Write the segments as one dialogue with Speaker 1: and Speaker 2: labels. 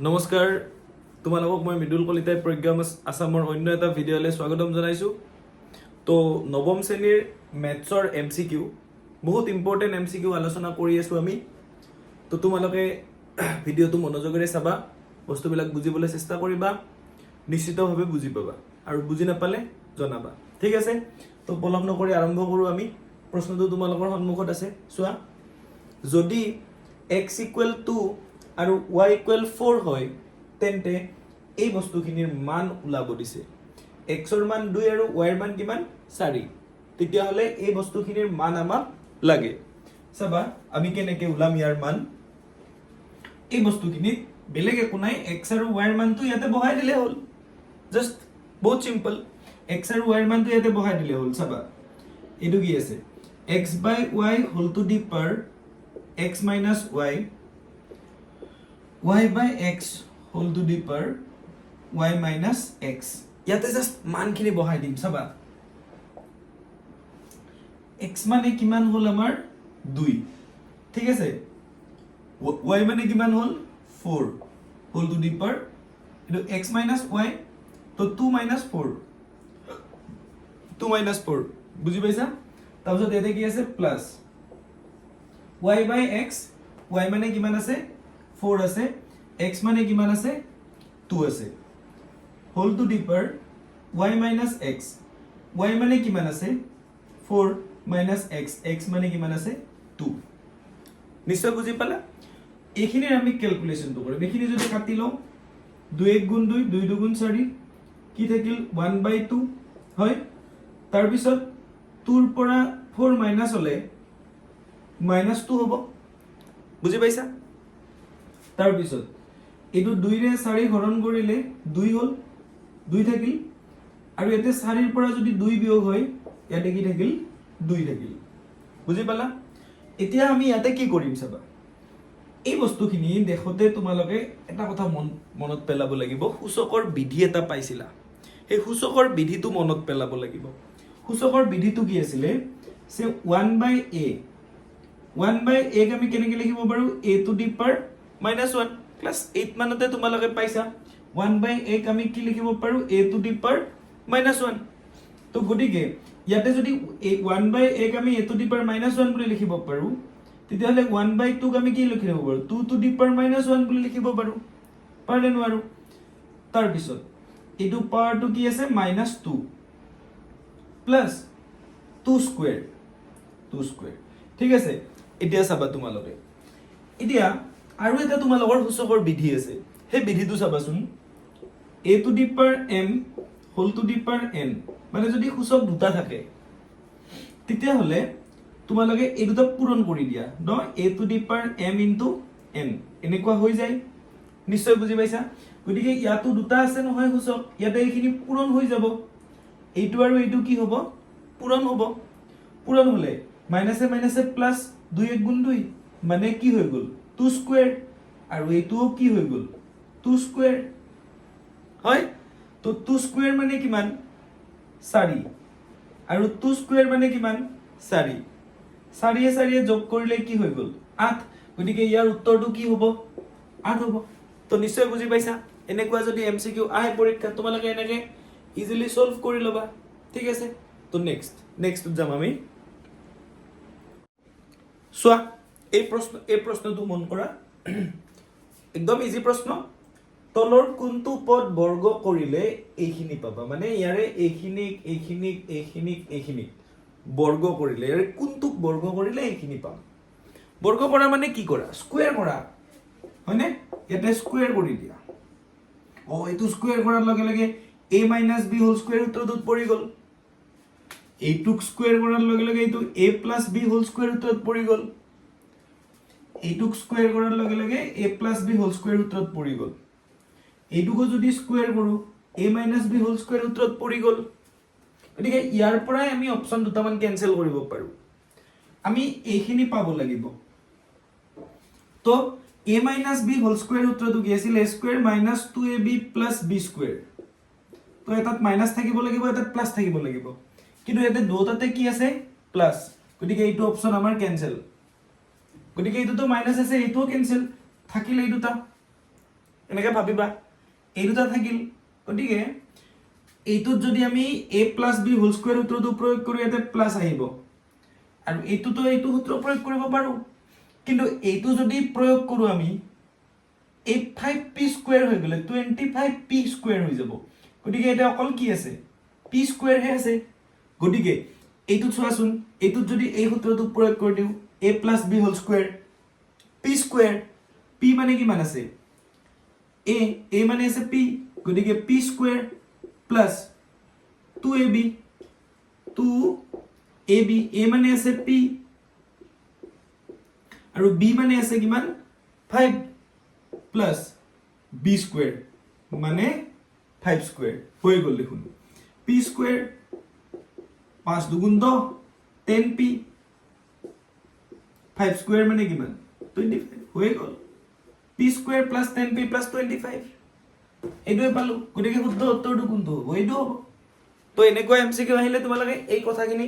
Speaker 1: নমস্কাৰ তোমালোকক মই মৃদুল কলিতাই প্ৰজ্ঞা আসামৰ অন্য এটা ভিডিঅ'লৈ স্বাগতম জনাইছোঁ। তো নৱম শ্ৰেণীৰ মেথছৰ MCQ বহুত ইম্পৰ্টেণ্ট MCQ আলোচনা কৰি আছোঁ আমি। তো তোমালোকে ভিডিঅ'টো মনোযোগেৰে চাবা, বস্তুবিলাক বুজিবলৈ চেষ্টা কৰিবা, নিশ্চিতভাৱে বুজি পাবা আৰু বুজি নাপালে জনাবা, ঠিক আছে? তো পলম নকৰি আৰম্ভ কৰোঁ আমি। প্ৰশ্নটো তোমালোকৰ সন্মুখত আছে, চোৱা। যদি x = 2 আৰু y = 4 হয়, তেন্তে এই বস্তুখিনিৰ মান ওলাব দিছে। x ৰ মান 2 আৰু y ৰ মান কিমান 4। তেতিয়াহ'লে এই বস্তুখিনিৰ মান আমাক লাগে। চাবা আমি কেনেকৈ ওলাম ইয়াৰ মান। এই বস্তুখিনিত বেলেগ একো নাই, x আৰু y ৰ মানটো ইয়াতে বহাই দিলে হ'ল। জাষ্ট বহুত সিম্পল, x আৰু y ৰ মানটো ইয়াতে বহাই দিলে হ'ল। চাবা এইটো কি আছে, x/y whole to the power x - y, y/x whole to the power y - x। ইয়াতে জাষ্ট মানখিনি বহাই দিম। চাবা x মানে কিমান হ'ল আমাৰ 2, ঠিক আছে? y মানে কিমান হ'ল 4 হোল টু দি পাৱাৰ এইটো x - y, তো 2 - 4, 2 - 4 বুজি পাইছা? তাৰপিছত ইয়াতে কি আছে প্লাছ y/x, y মানে কিমান আছে 4 আছে, x মানে কিমান আছে 2 আছে, whole to the power y - x, y মানে কিমান আছে 4 - x, x মানে কিমান আছে 2। নিশ্চয় বুজি পালা? এইখিনিৰ আমি ক্যালকুলেশনটো কৰিম। এইখিনি যদি কাটি লওঁ 2 × 1 = 2, 2 × 2 = 4, কি থাকিল 1/2 হয়। তাৰ পিছত 2 ৰ পৰা 4 মাইনাস হলে -2 হ'ব, বুজি পাইছা? তাৰ পিছত এইটো 2 ৰে 4 হৰণ কৰিলে 2 হ'ল, 2 থাকিল, আৰু ইয়াতে 4 ৰ পৰা যদি 2 বিয়োগ হয় ইয়াতে কি থাকিল 2 থাকিল, বুজি পালা? এতিয়া আমি ইয়াতে কি কৰিম চাবা। এই বস্তুখিনি দেখোতে তোমালোকে এটা কথা মনত পেলাব লাগিব। সূচকৰ বিধি এটা পাইছিলা, সেই সূচকৰ বিধিটো মনত পেলাব লাগিব। সূচকৰ বিধিটো কি আছিলে যে 1/a, 1/a আমি কেনেকৈ লিখিব পাৰো, a to the power -1। Class 8 মানতে তোমালোকে পাইছা 1/a আমি কি লিখিব পাৰো, a টু দি পাৱাৰ -1। তো গতিকে ইয়াতে যদি 1/a আমি a টু দি পাৱাৰ -1 বুলি লিখিব পাৰো, তেতিয়াহ'লে 1/2 আমি কি লিখিব পাৰো, 2 টু দি পাৱাৰ -1 বুলি লিখিব পাৰো, পাৰনে নোৱাৰো? তাৰ পিছত এইটো পাৱাৰটো কি আছে -2 প্লাছ 2 স্কয়াৰ, 2 স্কয়াৰ, ঠিক আছে? এতিয়া চাবা তোমালোকে, এতিয়া আৰু এটা তোমালোকৰ সূচকৰ বিধি আছে, সেই বিধিটো চাবাচোন। a to the power m whole to the power n, মানে যদি সূচক দুটা থাকে তেতিয়াহ'লে তোমালোকে এই দুটা পূৰণ কৰি দিয়া ন, a to the power m into n, এনেকুৱা হৈ যায়। নিশ্চয় বুজি পাইছা? গতিকে ইয়াতো দুটা আছে নহয় সূচক, ইয়াতে এইখিনি পূৰণ হৈ যাব। এইটো আৰু এইটো কি হ'ব, পূৰণ হ'ব। পূৰণ হলে মাইনাসে মাইনাসে প্লাস 2 × 1 = 2, মানে কি হৈ গ'ল 2 স্কয়াৰ, আৰু এইটোও কি হৈ গ'ল 2 স্কয়াৰ হয়। তো 2 স্কয়াৰ মানে কিমান 4, আৰু 2 স্কয়াৰ মানে কিমান 4, 4 এ 4 এ যোগ কৰিলে কি হৈ গ'ল 8। গতিকে ইয়াৰ উত্তৰটো কি হ'ব 8 হ'ব। তো নিশ্চয় বুজি পাইছা? এনেকুৱা যদি MCQ আহে পৰীক্ষাত তোমালোকে এনেকে ইজিলি সলভ কৰি ল'বা, ঠিক আছে? তো নেক্সট যাম আমি। চোৱা এই প্ৰশ্নটো মন কৰা, একদম ইজি প্ৰশ্ন। তলৰ কোনটো পদ বৰ্গ কৰিলে এইখিনি পাবা, মানে ইয়াৰে এইখিনিক বৰ্গ কৰিলে, ইয়াৰে কোনটোক বৰ্গ কৰিলে এইখিনি পাম। বৰ্গ কৰা মানে কি কৰা, স্কয়াৰ কৰা, হয়নে? ইয়াতে স্কয়াৰ কৰি দিয়া। এইটো স্কয়াৰ কৰাৰ লগে লগে a - b হোল স্কয়াৰ সূত্ৰটোত পৰি গ'ল। এইটোক স্কয়াৰ কৰাৰ লগে লগে এইটো a + b হোল স্কয়াৰ সূত্ৰত পৰি গ'ল। এইটোক স্কয়াৰ কৰাৰ লগে লগে a + b হোল স্কয়াৰ সূত্ৰত পৰি গ'ল। এইটোকো যদি স্কয়াৰ কৰো a - b হোল স্কয়াৰ সূত্ৰত পৰি গ'ল। গতিকে ইয়াৰ পৰাই আমি অপচন দুটামান কেনসেল কৰিব পাৰো। আমি এইখিনি পাব লাগিব। তো a - b হোল স্কয়াৰ সূত্ৰটো কি আছিল, a² - 2ab + b²। তো এটাত মাইনাস থাকিব লাগিব, এটাত প্লাস থাকিব লাগিব, কিন্তু ইয়াতে দুটাতে কি আছে প্লাস, গতিকে এইটো অপচন আমাৰ কেনসেল। গতিকে এইটোতো মাইনাস আছে, এইটোও কেনসেল থাকিলে এই দুটা। এনেকৈ ভাবিবা এই দুটা থাকিল গতিকে এইটোত যদি আমি a plus b whole square সূত্ৰটো প্ৰয়োগ কৰোঁ ইয়াতে প্লাছ আহিব আৰু এইটোতো এইটো সূত্ৰ প্ৰয়োগ কৰিব পাৰোঁ কিন্তু এইটো যদি প্ৰয়োগ কৰোঁ আমি এই 5p স্কুৱেৰ হৈ গ'লে 25p স্কুৱেৰ হৈ যাব গতিকে এটা অকল কি আছে p স্কুৱেৰ হে আছে গতিকে এইটোত চোৱাচোন এইটোত যদি এই সূত্ৰটো প্ৰয়োগ কৰি দিওঁ a plus b whole square p square p মানে কিমান আছে a মানে আছে p গতিকে p square plus 2ab a মানে আছে p আৰু b মানে আছে কিমান 5 প্লাছ b স্কুৱেৰ মানে 5 স্কুৱেৰ হৈ গ'ল দেখোন p স্কুৱেৰ 5 দুগুণ 10 10p 5 স্কুৱেৰ মানে কিমান 25 হৈ গ'ল p square plus 10p plus 25 এইটোৱে পালো গতিকে শুদ্ধ উত্তৰটো কোনটো হ'ব এইটো হ'ব তো এনেকুৱা এমসিকিউ আহিলে তোমালোকে এই কথাখিনি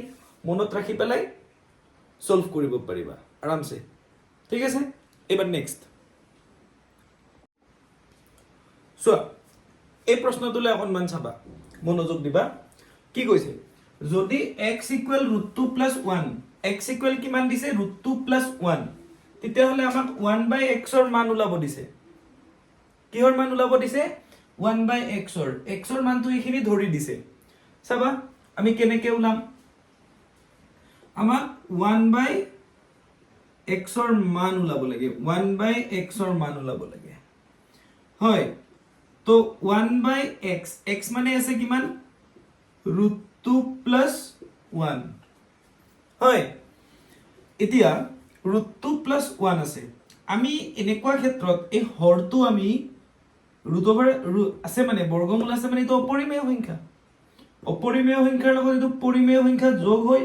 Speaker 1: মনত ৰাখি পেলাই সলভ কৰিব পাৰিবা আৰামছে ঠিক আছে এবাৰ নেক্সট সো এই প্ৰশ্নটোলৈ অকণমান চাবা মনোযোগ দিবা কি কৈছে যদি x ইকুৱেল √2 + 1 x ইকুৱেল কিমান দিছে √2 + 1 তেতিয়া হলে আমাক 1/x ৰ মান ওলাব দিছে কিহৰ মান ওলাব দিছে 1/x ৰ মানটো এইখিনি ধৰি দিছে চাবা আমি কেনেকৈ ওলাম আমাক 1/x ৰ মান ওলাব লাগে 1/x ৰ মান ওলাব লাগে হয় তো 1/x x মানে আছে কিমান √2 + 1 হয় এতিয়া √2 + 1 আছে আমি এনেকুৱা ক্ষেত্ৰত এই হৰটো আমি √/, আছে মানে বৰ্গমূল আছে মানে এটা অপৰিমেয় সংখ্যা অপৰিমেয় সংখ্যাৰ লগত এইটো পৰিমেয় সংখ্যা যোগ হৈ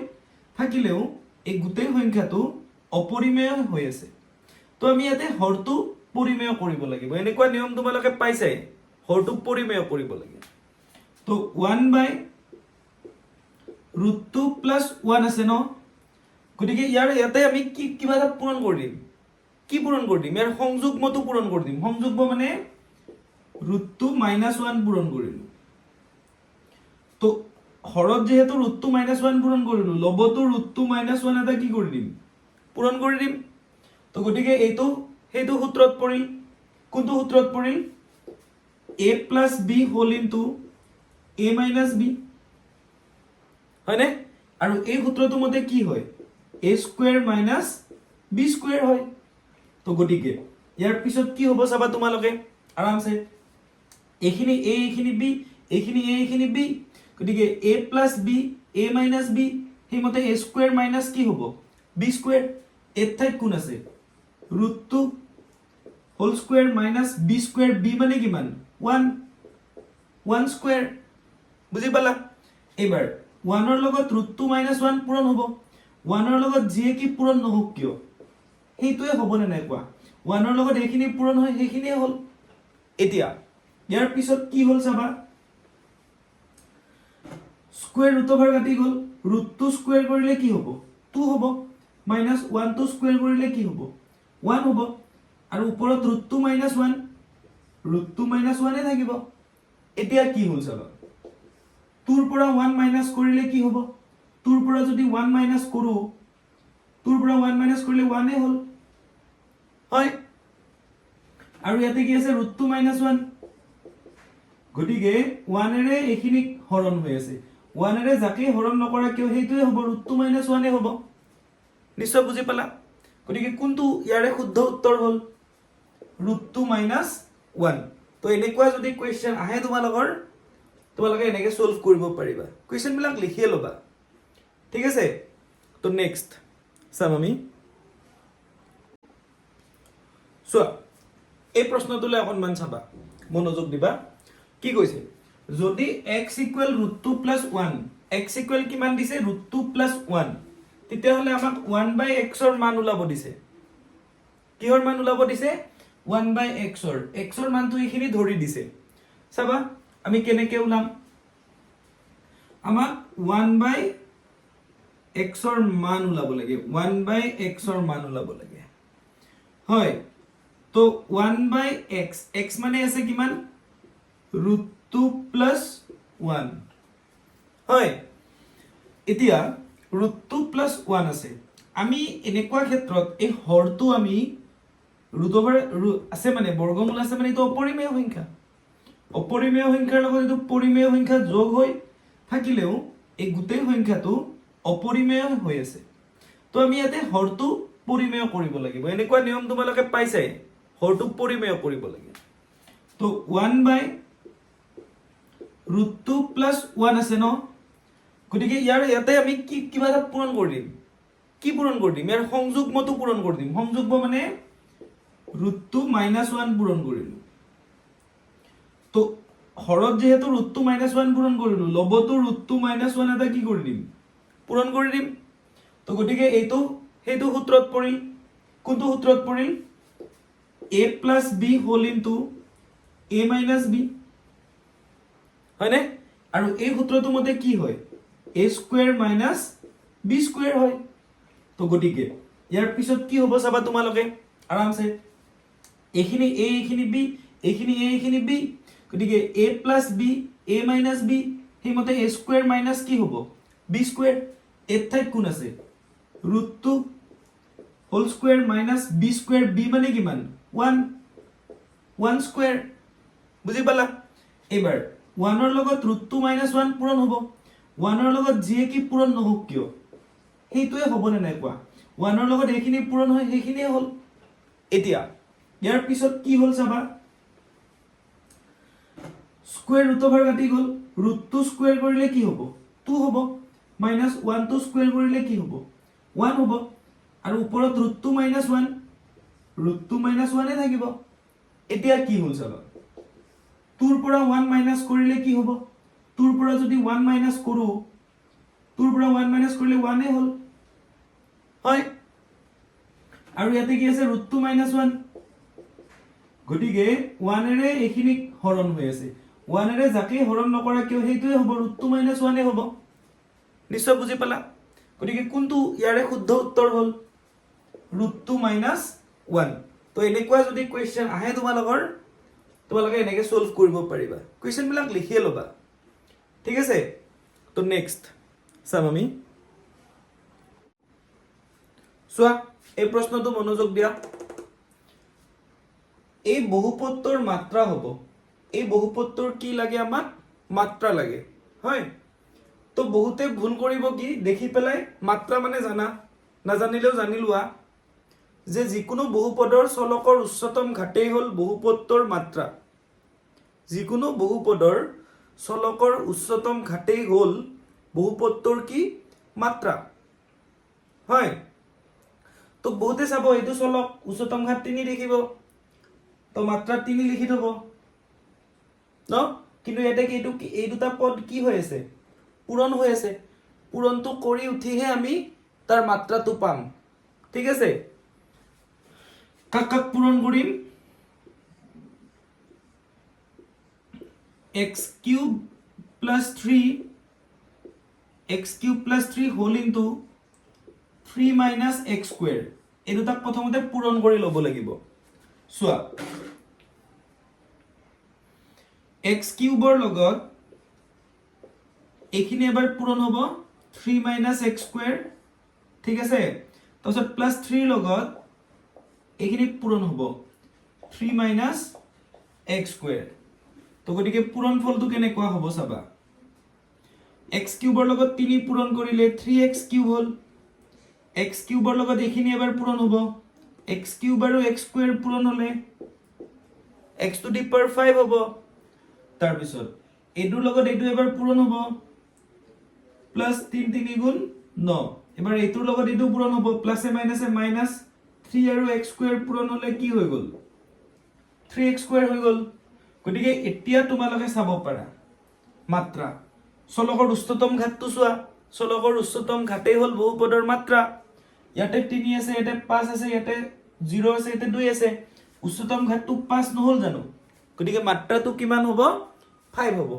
Speaker 1: থাকিলেও এই গোটেই সংখ্যাটো অপৰিমেয় হৈ আছে তো আমি ইয়াতে হৰটো পৰিমেয় কৰিব লাগিব এনেকুৱা নিয়ম তোমালোকে পাইছাই হৰটো পৰিমেয় কৰিব লাগে তো 1/√2 + 1 আছে ন গতিকে ইয়াতে আমি কিবা এটা পূৰণ কৰি দিম কি পূৰণ কৰি দিম ইয়াৰ সংযোগমটো পূৰণ কৰি দিম সংযোগম মানে √2 - 1 পূৰণ কৰিলো তো হৰত যেহেতু √2 - 1 পূৰণ কৰিলো লবটো √2 - 1 এটা কি কৰি দিম পূৰণ কৰি দিম তো গতিকে এইটো সেইটো সূত্ৰত পৰিল কোনটো সূত্ৰত পৰিল a + b whole into a - b হয়নে আৰু এই সূত্ৰটো মতে কি হয় a স্কয়াৰ - b স্কয়াৰ হয় তো গতিকে ইয়াৰ পিছত কি হ'ব চাবা তোমালোকে আৰামছে এইখিনি a এইখিনি b এইখিনি a এইখিনি b গতিকে a + b a - b সেইমতে a স্কয়াৰ মাইনাস কি হ'ব b স্কয়াৰ এত ঠাইত কোন আছে √2 whole square minus b square b মানে কিমান 1 স্কয়াৰ বুজি পালা এবাৰ 1 ৰ লগত √2 - 1 পূৰণ হ'ব 1 ৰ লগত যিয়ে কি পূৰণ নহওক কিয় সেইটোৱে হ'বনে নাই কোৱা 1 ৰ লগত এইখিনি পূৰণ হয় সেইখিনিয়ে হ'ল এতিয়া ইয়াৰ পিছত কি হ'ল চাবা স্কয়াৰ ৰুট ওভাৰ কাটি গ'ল √2 স্কয়াৰ কৰিলে কি হ'ব 2 হ'ব মাইনাস 1 2 স্কয়াৰ কৰিলে কি হ'ব 1 হ'ব আৰু ওপৰত √2 - 1 √2 - 1 এ থাকিব এতিয়া কি হ'ল চাবা 2 ৰ পৰা 1 মাইনাস কৰিলে কি হ'ব 2 ৰ পৰা যদি 1 মাইনাস কৰো 2 ৰ পৰা 1 মাইনাস কৰিলে 1 এ হ'ল হয় আৰু ইয়াতে কি আছে √2 - 1 গতিকে 1 এৰে এইখিনি হৰণ হৈ আছে 1 এৰে যাকে হৰণ নকৰা কিয় সেইটোৱে হ'ব √2 - 1 এ হ'ব নিশ্চয় বুজি পালা গতিকে কোনটো ইয়াৰে শুদ্ধ উত্তৰ হ'ল √2 - 1 তো এনেকুৱা যদি কোৱেশ্চন আহে তোমালোকে এনেকৈ সলভ কৰিব পাৰিবা কোৱেশ্চন বিলাক লিখিয়ে লবা ঠিক আছে তো নেক্সট চাম আমি সো এই প্ৰশ্নটোলৈ অকণমান চাবা মনোযোগ দিবা কি কৈছে যদি x ইকুৱেল √2 + 1 x ইকুৱেল কিমান দিছে √2 + 1 তেতিয়া হলে আমাক 1/x ৰ মান ওলাব দিছে কিহৰ মান ওলাব দিছে 1/x ৰ মানটো এইখিনি ধৰি দিছে চাবা আমি কেনেকৈ ওলাম আমাক 1/x ৰ মান ওলাব লাগে 1/x ৰ মান ওলাব লাগে হয় তো তো 1/x x মানে আছে কিমান √2 + 1 হয় এতিয়া √2 + 1 আছে আমি এনেকুৱা ক্ষেত্ৰত এই হৰটো আমি √/, আছে মানে বৰ্গমূল আছে মানে এইটো অপৰিমেয় সংখ্যা সংখ্যাৰ লগত এইটো পৰিমেয় সংখ্যা যোগ হৈ থাকিলেও এই গোটেই সংখ্যাটো অপৰিমেয় হৈ আছে তো আমি ইয়াতে হৰটো পৰিমেয় কৰিব লাগিব এনেকুৱা নিয়ম তোমালোকে পাইছাই হৰটো পৰিমেয় কৰিব লাগে তো 1/√2 + 1 আছে ন গতিকে ইয়াতে আমি কিবা এটা পূৰণ কৰি দিম কি পূৰণ কৰি দিম ইয়াৰ সংযুগ্মটো পূৰণ কৰি দিম সংযুগ্ম মানে √2 - 1 পূৰণ কৰিলো তো হৰত যেহেতু √2 - 1 পূৰণ কৰিলো লবটো √2 - 1 এটা কি কৰি দিম পূৰণ কৰি দিম তো গতিকে এইটো সেইটো সূত্ৰত পৰিল কোনটো সূত্ৰত পৰিল a + b whole into a - b হয়নে আৰু এই সূত্ৰটো মতে কি হয় a² - b² হয় তো গতিকে ইয়াৰ পিছত কি হ'ব চাবা তোমালোকে আৰামছে এইখিনি a এইখিনি b এইখিনি a এইখিনি b গতিকে a + b a - b সেইমতে a² - কি হ'ব b² এত ঠাইত কোন আছে √2 হোল স্কয়াৰ - b² b মানে কিমান 1² বুজি পালা এবাৰ 1 ৰ লগত √2 - 1 পূৰণ হ'ব 1 ৰ লগত যিয়ে কি পূৰণ নহওক কিয় সেইটোৱে হ'ব নে নাই কোৱা 1 ৰ লগত এইখিনি পূৰণ হয় সেইখিনিয়ে হ'ল এতিয়া ইয়াৰ পিছত কি হ'ল চাবা স্কয়াৰ ৰুট কাটি গ'ল √2 স্কয়াৰ কৰিলে কি হ'ব 2 হ'ব -1 টো স্কয়াৰ কৰিলে কি হ'ব 1 হ'ব আৰু ওপৰত √2 - 1 √2 - 1 এ থাকিব এতিয়া কি হ'ল চাবা 2 ৰ পৰা 1 মাইনাস কৰিলে কি হ'ব 2 ৰ পৰা যদি 1 মাইনাস কৰো 2 ৰ পৰা 1 মাইনাস কৰিলে 1 এ হ'ল হয় আৰু ইয়াতে কি আছে √2 - 1 গতিকে 1 এৰে এইখিনি হৰণ হৈ আছে 1 এৰে যাকে হৰণ নকৰা কিয় সেইটোৱে হ'ব √2 - 1 এ হ'ব নিশ্চয় বুজি পালা গতিকে কোনটো ইয়াৰে শুদ্ধ উত্তৰ হ'ল √2 - 1 তো এনেকুৱা যদি কোৱেশ্চন আহে তোমালোকে এনেকে সলভ কৰিব পাৰিবা কোৱেশ্চন বিলাক লিখিয়ে লবা ঠিক আছে তো নেক্সট চাম আমি সোয়া এই প্ৰশ্নটো মনোযোগ দিয়া এই বহুপদৰ মাত্ৰা হ'ব এই বহুপদৰ কি লাগে আমাক মাত্ৰা লাগে হয় তো বহুতে ভুল কৰিব কি দেখি পেলাই মাত্ৰা মানে জানা নাজানিলেও জানি লোৱা যে যিকোনো বহুপদৰ চলকৰ উচ্চতম ঘাতেই হ'ল বহুপদৰ মাত্ৰা যিকোনো বহুপদৰ চলকৰ উচ্চতম ঘাতেই হ'ল বহুপদৰ কি মাত্ৰা হয় তো বহুতে চাব এইটো চলক উচ্চতম ঘাত 3 দেখিব তো মাত্ৰা 3 লিখি থব ন কিন্তু এটা কি এই দুটা পদ কি হৈ আছে পূৰণ হৈ আছে পূৰণটো কৰি উঠিহে আমি তাৰ মাত্ৰাটো পাম ঠিক আছে কাক পূৰণ কৰিম x³ + 3 x³ + 3 whole into 3 - x² এই দুটাক প্ৰথমতে পূৰণ কৰি ল'ব লাগিব চোৱা x³ ৰ লগত এইখিনি এবাৰ পূৰণ হ'ব 3 - x² ঠিক আছে তাৰপিছত +3 লগত এইখিনি পূৰণ হ'ব 3 - x² তো গতিকে পূৰণ ফলটো কেনেকুৱা হ'ব চাবা x³ ৰ লগত 3 পূৰণ কৰিলে 3x³ হ'ল x³ ৰ লগত এইখিনি এবাৰ পূৰণ হ'ব x³ আৰু x² পূৰণ হলে x⁵ হ'ব তাৰ পিছত এইটোৰ লগত এইটো এবাৰ পূৰণ হ'ব +3 3 গুণ 9 এবাৰ এইটোৰ লগত এইটো পূৰণ হ'ব প্লাসে মাইনাসে মাইনাস 3 আৰু x² পূৰণ হলে কি হৈ গ'ল 3x² হৈ গ'ল গতিকে এতিয়া তোমালোকে চাব পাৰা মাত্ৰা চলকৰ উচ্চতম ঘাতটো চোৱা চলকৰ উচ্চতম ঘাতেই হ'ল বহুপদৰ মাত্ৰা ইয়াতে 3 আছে ইয়াতে 5 আছে ইয়াতে 0 আছে ইয়াতে 2 আছে উচ্চতম ঘাতটো 5 নহল জানো গতিকে মাত্ৰাটো কিমান হ'ব 5 হ'ব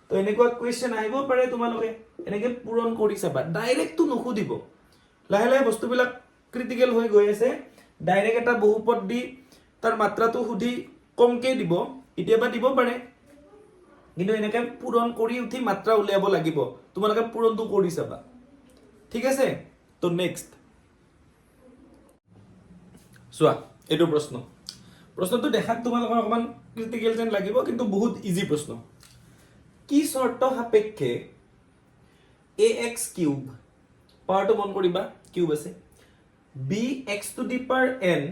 Speaker 1: তো এনেকুৱা কোৱেশ্চন আহিব পাৰে তোমালোকে এনেকে পূৰণ কৰি চাবা ডাইৰেক্টটো নখুদিব লাহে লাহে বস্তুবিলাক ক্ৰিটিকেল হৈ গৈ আছে ডাইৰেক্ট এটা বহুপদ দি তাৰ মাত্ৰাটো সুধি কমকে দিব, কেতিয়াবা দিব পাৰে, কিন্তু এনেকে পূৰণ কৰি উঠি মাত্ৰা উলিয়াব লাগিব, তোমালোকে পূৰণটো কৰি চাবা, ঠিক আছে। তো নেক্সট চোৱা এইটো প্ৰশ্নটো দেখাত তোমালোকৰ অকমান ক্ৰিটিকেল যেন লাগিব, কিন্তু বহুত ইজি প্ৰশ্ন। কি চৰ্ত সাপেক্ষে ax কিউব, পাৱাৰটো মন কৰিবা, কিউব আছে, bx two the power n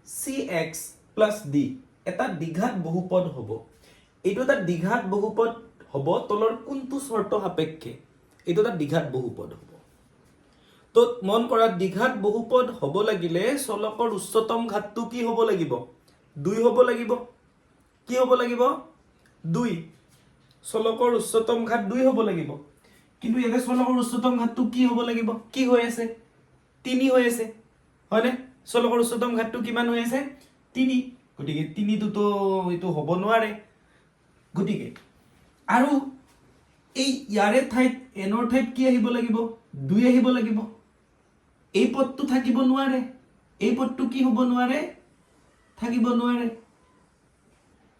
Speaker 1: cx plus d এটা দ্বিঘাত বহুপদ হ'ব। এইটো এটা দ্বিঘাত বহুপদ হ'ব তলৰ কোনটো চৰ্ত সাপেক্ষে? এইটো এটা দ্বিঘাত বহুপদ হ'ব। তো মন কৰা, দ্বিঘাত বহুপদ হ'ব লাগিলে চলকৰ উচ্চতম ঘাতটো কি হ'ব লাগিব? 2 হ'ব লাগিব। কি হ'ব লাগিব? 2। চলকৰ উচ্চতম ঘাত 2 হ'ব লাগিব। কিন্তু ইয়াতে চলকৰ উচ্চতম ঘাতটো কি হ'ব লাগিব? কি হৈ আছে? 3 হৈ আছে, হয়নে? চলকৰ উচ্চতম ঘাতটো কিমান হৈ আছে? 3। গতিকে 3টোতো এইটো হ'ব নোৱাৰে। গতিকে আৰু এই ইয়াৰে ঠাইত এনৰ ঠাইত কি আহিব লাগিব? 2 আহিব লাগিব। এই পদটো থাকিব নোৱাৰে, এই পদটো কি হ'ব নোৱাৰে? থাকিব নোৱাৰে,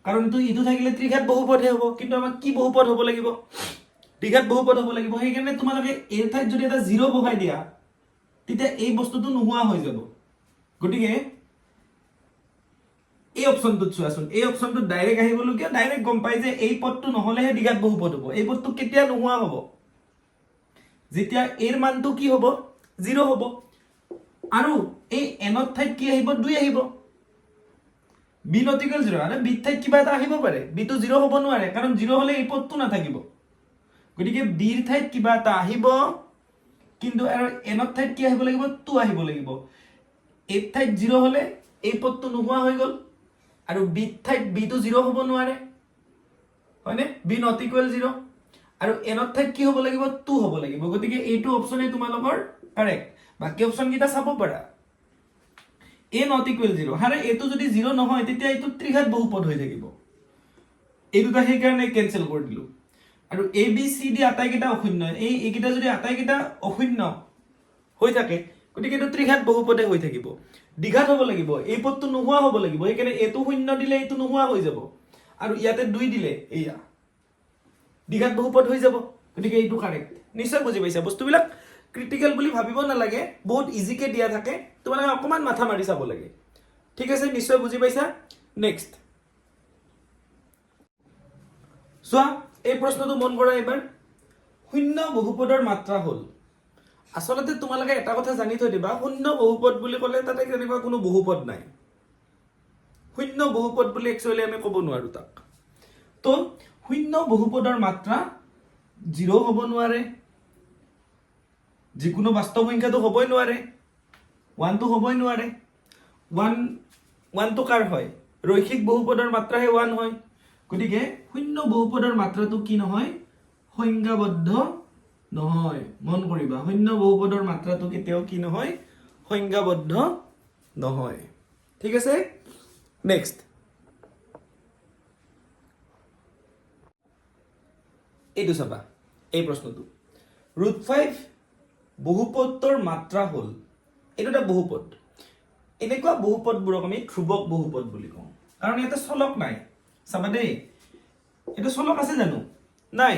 Speaker 1: কাৰণ এইটো থাকিলে ত্ৰিঘাত বহুপদহে হ'ব, কিন্তু আমাক কি বহুপদ হ'ব লাগিব? দ্বিঘাত বহুপদ হ'ব লাগিব। সেইকাৰণে তোমালোকে এই ঠাইত যদি এটা 0 বহাই দিয়া, তেতিয়া এই বস্তুটো নোহোৱা হৈ যাব। গতিকে এই অপশনটোত চোৱাচোন, এই অপশনটোত ডাইৰেক্ট আহিবলগীয়া, ডাইৰেক্ট গম পাই যে এই পদটো নহ'লেহে দ্বিঘাত বহুপদ হ'ব। এই পদটো কেতিয়া নোহোৱা হ'ব? যেতিয়া এৰ মানটো কি হ'ব? 0 হ'ব। আৰু এই এনৰ ঠাইত কি আহিব? 2 আহিব। বি নট ইকুৱেল 0, আৰু বি ঠাইত কিবা এটা আহিব পাৰে, বিটো 0 হ'ব নোৱাৰে, কাৰণ 0 হ'লে এই পদটো নাথাকিব। গতিকে বিৰ ঠাইত কিবা এটা আহিব, কিন্তু আৰু এনৰ ঠাইত কি আহিব লাগিব? 2 আহিব লাগিব। এই ঠাইত 0 হ'লে এই পদটো নোহোৱা হৈ গ'ল, আৰু বি ঠাইত বিটো 0 হ'ব নোৱাৰে, হয়নে? বি নট ইকুৱেল 0, আৰু এনৰ ঠাইত কি হ'ব লাগিব? 2 হ'ব লাগিব। গতিকে এইটো অপচনে তোমালোকৰ কাৰেক্ট। বাকি অপচন কেইটা চাব পাৰা। এ নট ইকুৱেল 0, হাৰে এইটো যদি 0 নহয় তেতিয়া এইটো ত্ৰিঘাত বহুপদ হৈ থাকিব। এই দুটা সেইকাৰণে কেনসেল কৰি দিলো। আৰু এ বি চি ডি আটাইকেইটা অশূন্য, এইকেইটা যদি আটাইকেইটা অশূন্য হৈ থাকে, গতিকে এইটো ত্ৰিঘাত বহুপদে হৈ থাকিব। দ্বিঘাত হ'ব লাগিব, এই পদটো নোহোৱা হ'ব লাগিব, সেইকাৰণে এইটো শূন্য দিলে এইটো নোহোৱা হৈ যাব, আৰু ইয়াতে 2 দিলে এইয়া দ্বিঘাত বহুপদ হৈ যাব। গতিকে এইটো কাৰেক্ট। নিশ্চয় বুজি পাইছা? বস্তুবিলাক ক্ৰিটিকেল বুলি ভাবিব নালাগে, বহুত ইজিকে দিয়া থাকে, তোমালোকে অকমান মাথা মাৰি চাব লাগে, ঠিক আছে? নিশ্চয় বুজি পাইছা? নেক্সট চোৱা এই প্ৰশ্নটো মন কৰা এবাৰ। শূন্য বহুপদৰ মাত্ৰা হ'ল, আচলতে তোমালোকে এটা কথা জানি থৈ দিবা, শূন্য বহুপদ বুলি ক'লে তাতে তেনেকুৱা কোনো বহুপদ নাই। শূন্য বহুপদ বুলি একচুৱেলি আমি ক'ব নোৱাৰো তাক। তো শূন্য বহুপদৰ মাত্ৰা 0 হ'ব নোৱাৰে, যিকোনো বাস্তৱ সংখ্যাটো হ'বই নোৱাৰে, 1টো হ'বই নোৱাৰে। 1টো কাৰ হয়? ৰৈখিক বহুপদৰ মাত্ৰাহে 1 হয়। গতিকে শূন্য বহুপদৰ মাত্ৰাটো কি নহয়? সংজ্ঞাবদ্ধ নহয়। মন কৰিবা, শূন্য বহুপদৰ মাত্ৰাটো কেতিয়াও কি নহয়? সংজ্ঞাবদ্ধ নহয়, ঠিক আছে? নেক্সট এইটো চাবা, এই প্ৰশ্নটো। √5 বহুপদৰ মাত্ৰা হ'ল, এইটো এটা বহুপদ। এনেকুৱা বহুপদবোৰক আমি ধ্ৰুৱক বহুপদ বুলি কওঁ, কাৰণ ইয়াতে চলক নাই। চাবা দেই, এইটো চলক আছে জানো? নাই।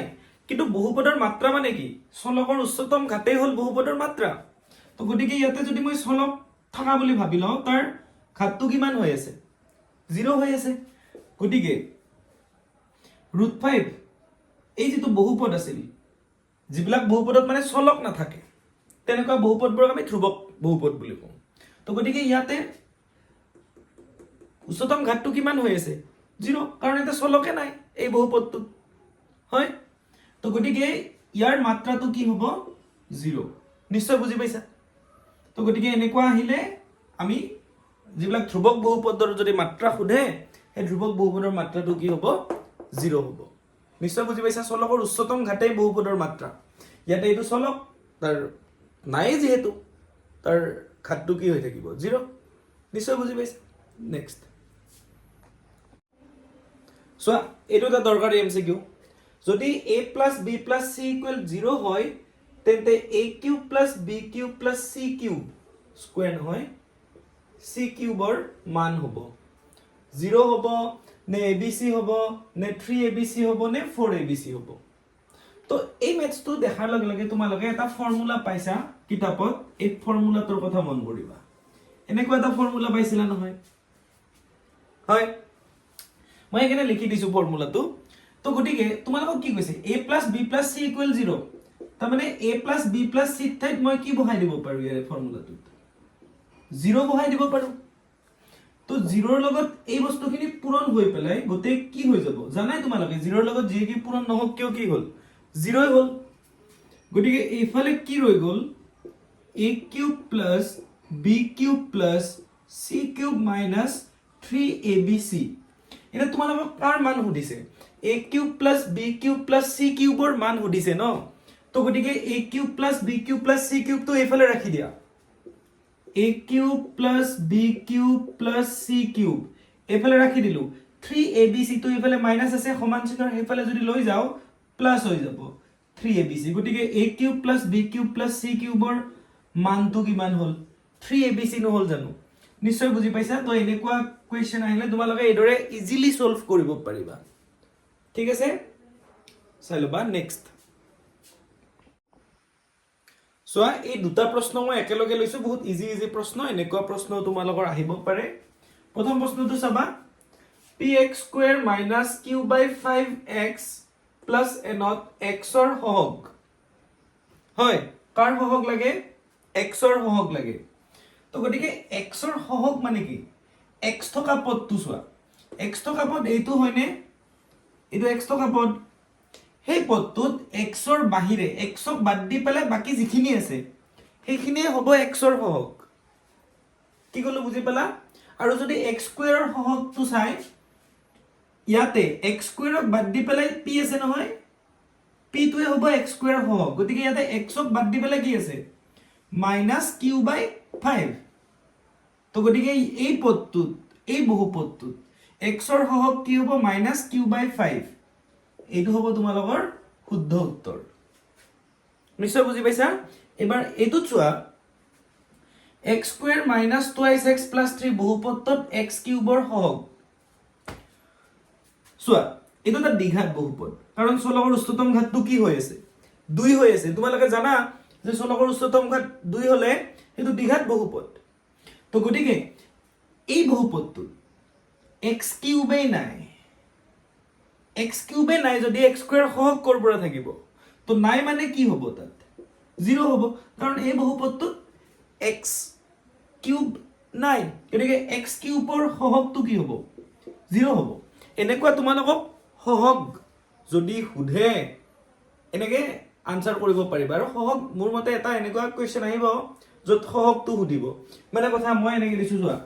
Speaker 1: কিন্তু বহুপদৰ মাত্ৰা মানে কি? চলকৰ উচ্চতম ঘাতেই হ'ল বহুপদৰ মাত্ৰা। তো গতিকে ইয়াতে যদি মই চলক থকা বুলি ভাবি লওঁ, তাৰ ঘাতটো কিমান হৈ আছে? 0 হৈ আছে। গতিকে √5 এই যিটো বহুপদ আছিল, যিবিলাক বহুপদত মানে চলক নাথাকে, তেনেকুৱা বহুপদবোৰক আমি ধ্ৰুৱক বহুপদ বুলি কওঁ। তো গতিকে ইয়াতে উচ্চতম ঘাতটো কিমান হৈ আছে? 0, কাৰণ এটা চলকে নাই এই বহুপদটোত, হয়? তো গতিকে ইয়াৰ মাত্ৰাটো কি হ'ব? 0। নিশ্চয় বুজি পাইছা? তো গতিকে এনেকুৱা আহিলে আমি যিবিলাক ধ্ৰুৱক বহুপদৰ যদি মাত্ৰা সোধে, সেই ধ্ৰুৱক বহুপদৰ মাত্ৰাটো কি হ'ব? 0 হ'ব। নিশ্চয় বুজি পাইছা? চলকৰ উচ্চতম ঘাতেই বহুপদৰ মাত্ৰা। ইয়াতে এইটো চলক, তাৰ নাই যিহেতু, তাৰ ঘাতটো কি হৈ থাকিব? 0। নিশ্চয় বুজি পাইছা? নেক্সট চোৱা, এইটো এটা দৰকাৰী MCQ। যদি a plus b plus c equal 0 হয়, তেন্তে a cube plus b cube plus c cube square নহয়, c কিউবৰ মান হ'ব 0 হ'ব নে ABC হ'ব নে 3ABC হ'ব নে 4ABC হ'ব তো এই মেথছটো দেখাৰ লগে লগে তোমালোকে এটা ফৰ্মুলা পাইছা কিতাপত এই ফৰ্মুলাটোৰ কথা মন কৰিবা এনেকুৱা এটা ফৰ্মুলা পাইছিলা নহয় হয় মই এখানে লিখি দিছো ফৰ্মুলাটো তো গটিকে তোমালোকক কি কৈছে a + b + c = 0 তাৰ মানে a + b + c ঠাইত মই কি বহাই দিব পাৰো এই ফৰ্মুলাটোত 0 বহাই দিব পাৰো তো 0 ৰ লগত এই বস্তুখিনি পূৰণ হৈ পেলাই গতে কি হৈ যাব জানাই তোমালোকে 0 ৰ লগত যি কি পূৰণ নহক কিয় কি হ'ল 0 হৈ গল গটিকে এইফালে কি ৰৈ গল a³ + b³ + c³ - 3abc এটা তোমালোকক কাৰ মান সুধিছে a³ + b³ + c³ ৰ মান সুধিছে ন তো গটিকে a³ + b³ + c³ তো এইফালে ৰাখি দিয়া a³ + b³ + c³ এইফালে ৰাখি দিলো 3abc তো এইফালে মাইনাস আছে সমান চিহ্নৰ এইফালে যদি লৈ যাও প্লাস হৈ যাব 3abc গটিকে a³ + b³ + c³ ৰ মানটো কিমান হল 3abc নহল জানো নিশ্চয় বুজি পাইছা তো এনেকুৱা কোৱেশ্চন আহিলে তোমালোকে এদৰে ইজিলি সলভ কৰিব পাৰিবা ঠিক আছে চাই লবা নেক্সট সোয়া এই দুটা প্ৰশ্ন মই একেলগে লৈছো বহুত ইজি প্ৰশ্ন এনেকুৱা প্ৰশ্ন তোমালোকৰ আহিব পাৰে প্ৰথম প্ৰশ্নটো চাবা px² - q/5x + n x ৰ সহগ হয় কাৰ সহগ লাগে x ৰ সহগ লাগে তো গটিকে x ৰ সহগ মানে কি x থকা পদটো চোৱা x থকা পদ এইটো হয়নে এইটো x থকা পদ সেই পদটোত x ৰ বাহিৰে x ক বাদ দি পেলে বাকি যিখিনি আছে সেইখিনি হ'ব x ৰ সহগ কি কলো বুজি পালা আৰু যদি x² ৰ সহগটো চাই ইয়াতে x² ক বাদ দি পেলে p আছে নহয় p টোৱে হ'ব x² ৰ সহগ গতিকে ইয়াতে x ক বাদ দি পেলে কি আছে -q/5 তো গতিকে এই পদটোত এই বহুপদটোত x ৰ সহগ কি হ'ব -q/5 এইটো হ'ব তোমালোকৰ শুদ্ধ উত্তৰ নিশ্চয় বুজি পাইছা এবাৰ এইটো চোৱা x² - 2x + 3 বহুপদটোত x³ ৰ সহগ চোৱা এইটো এটা দ্বিঘাত বহুপদ কাৰণ চলকৰ উচ্চতম ঘাতটো কি হৈ আছে 2 হৈ আছে তোমালোকে জানা যে চলকৰ উচ্চতম ঘাত 2 হলে এটো দ্বিঘাত বহুপদ তো গটিকে এই বহুপদটোত x³ নাই x³ নাই যদি x² সহগ কৰ পৰা থাকিব তো নাই মানে কি হ'ব তাত 0 হ'ব কাৰণ এই বহুপদটোত x³ নাই গতিকে x³ ৰ সহগটো কি হ'ব 0 হ'ব এনেকুৱা তোমালোকক সহগ যদি সুধে এনেকে আনসাৰ কৰিব পাৰিবা আৰু সহগ মোৰ মতে এটা এনেকুৱা কোৱেশ্চন আহিব যত সহগটো সুধিব মানে কথা মই এনেকে দিছো চোৱা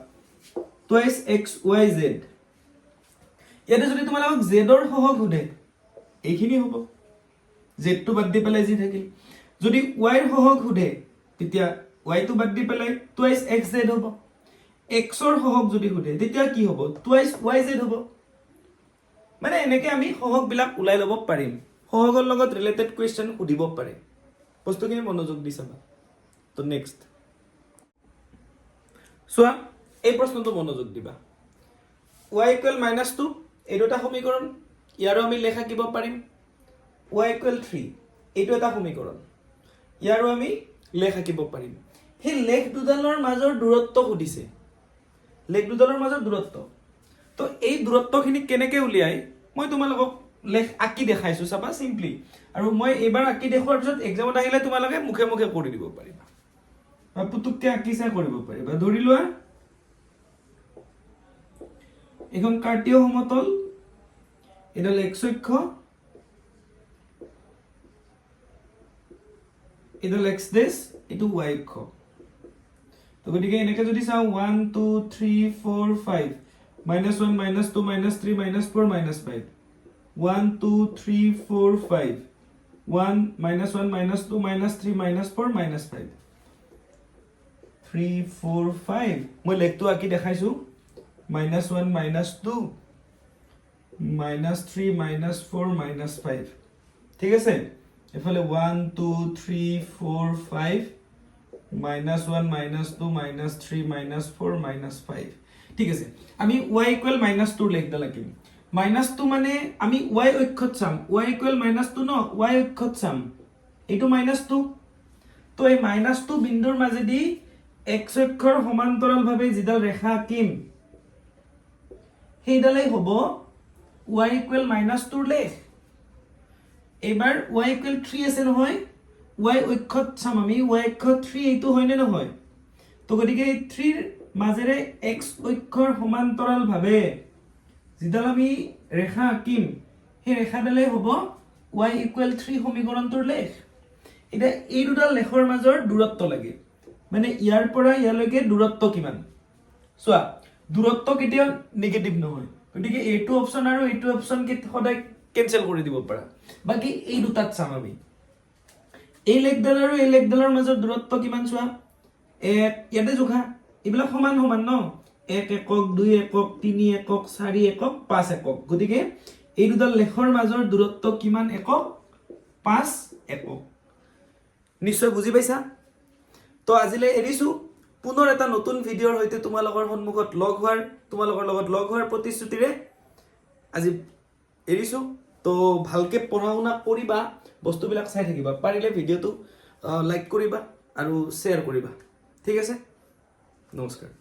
Speaker 1: twice x y z ইয়াতে যদি তোমালোকক z ৰ সহগ সুধে এইখিনি হ'ব z টো বাদ দি পেলাই যি থাকিল যদি y ৰ সহগ সুধে তেতিয়া y টো বাদ দি পেলাই twice xz হ'ব x ৰ সহগ যদি সুধে তেতিয়া কি হ'ব twice yz হ'ব মানে এনেকে আমি সহগ বিলাক উলাই লব পাৰিম সহগৰ লগত ৰিলেটেড কোৱেশ্চন সুধিব পাৰে বস্তুখিনি মনোযোগ দি চাবা তো নেক্সট সোয়া এই প্ৰশ্নটো মনোযোগ দিবা y = -2 এই দুটা সমীকৰণ ইয়াৰো আমি লেখা কিব পাৰিম y = 3 এইটো এটা সমীকৰণ ইয়াৰো আমি লেখা কিব পাৰিম হে লেখ দুডালৰ মাজৰ দূৰত্ব সুধিছে লেখ দুডালৰ মাজৰ দূৰত্ব তো এই দূৰত্বখিনি কেনেকে উলিয়াই মই তোমালোকক লেখ আকি দেখাইছো চাবা সিম্পলি আৰু মই এবাৰ আকি দেখুৱাৰ পিছত এক্সামত আহিলে তোমালোকে মুখে মুখে কৰি দিব পাৰিবা বা পুতুককে আকি চাই কৰিব পাৰিবা ধৰি লোৱা এখন কাৰ্টীয় সমতল এডাল x অক্ষ এডাল x দেশ এটো y অক্ষ তো গতিকে এনেকে যদি চাও 1 2 3 4 5 -1 -2 -3 -4 -5 1 2 3 4 5 1 -1 -2 -3 -4 -5 3 4 5 মই লেখটো আকি দেখাইছো -1 -2 -3 -4 -5 ঠিক আছে এফালে 1 2 3 4 5 -1 -2 -3 -4 -5 ঠিক আছে আমি y ইকুয়াল -2 লিখতে লাগিম -2 মানে আমি y অক্ষত চাম y ইকুয়াল -2 ন y অক্ষত চাম এইটো -2 তো এই -2 বিন্দুৰ মাজেদি x অক্ষৰ সমান্তৰালভাৱে যিডাল ৰেখা আঁকিম সেইডালেই হ'ব y ইকুয়াল -2 লেখ এবাৰ y ইকুয়াল 3 আছে নহয় y অক্ষত চাম আমি y অক্ষত 3 এইটো হয় নে নহয় তো গতিকে এই 3 ৰ মাজেৰে x অক্ষৰ সমান্তৰালভাৱে যিডাল আমি ৰেখা আঁকিম সেই ৰেখাডালেই হ'ব y ইকুয়াল 3 সমীকৰণটোৰ লেখ এটা এই দুটা লেখৰ মাজৰ দূৰত্ব লাগে মানে ইয়াৰ পৰা ইয়ালৈকে দূৰত্ব কিমান চোৱা দূৰত্ব কেতিয়া নেগেটিভ নহয় গতিকে এইটো অপচন আৰু এইটো অপচন কি সদায় কেনসেল কৰি দিব পাৰা বাকি এই দুটাত চাম আমি এই লেখডাল আৰু এই লেখডালৰ মাজৰ দূৰত্ব কিমান চোৱা ইয়াতে জোখা এইবিলাক সমান সমান ন 1 একক 2 একক 3 একক 4 একক 5 একক গতিকে এই দুটা লেখৰ মাজৰ দূৰত্ব কিমান একক 5 একক নিশ্চয় বুজি পাইছা তো আজিলে এৰিছো পুনৰ এটা নতুন ভিডিওৰ হৈতে তোমালোকৰ সন্মুখত তোমালোকৰ লগত লগ হোৱাৰ প্ৰতিশ্ৰুতিৰে আজি এৰিছো তো ভালকে পঢ়া শুনা কৰিবা বস্তুবিলাক চাই থাকিবা পাৰিলে ভিডিওটো লাইক কৰিবা আৰু শ্বেয়াৰ কৰিবা ঠিক আছে নমস্কাৰ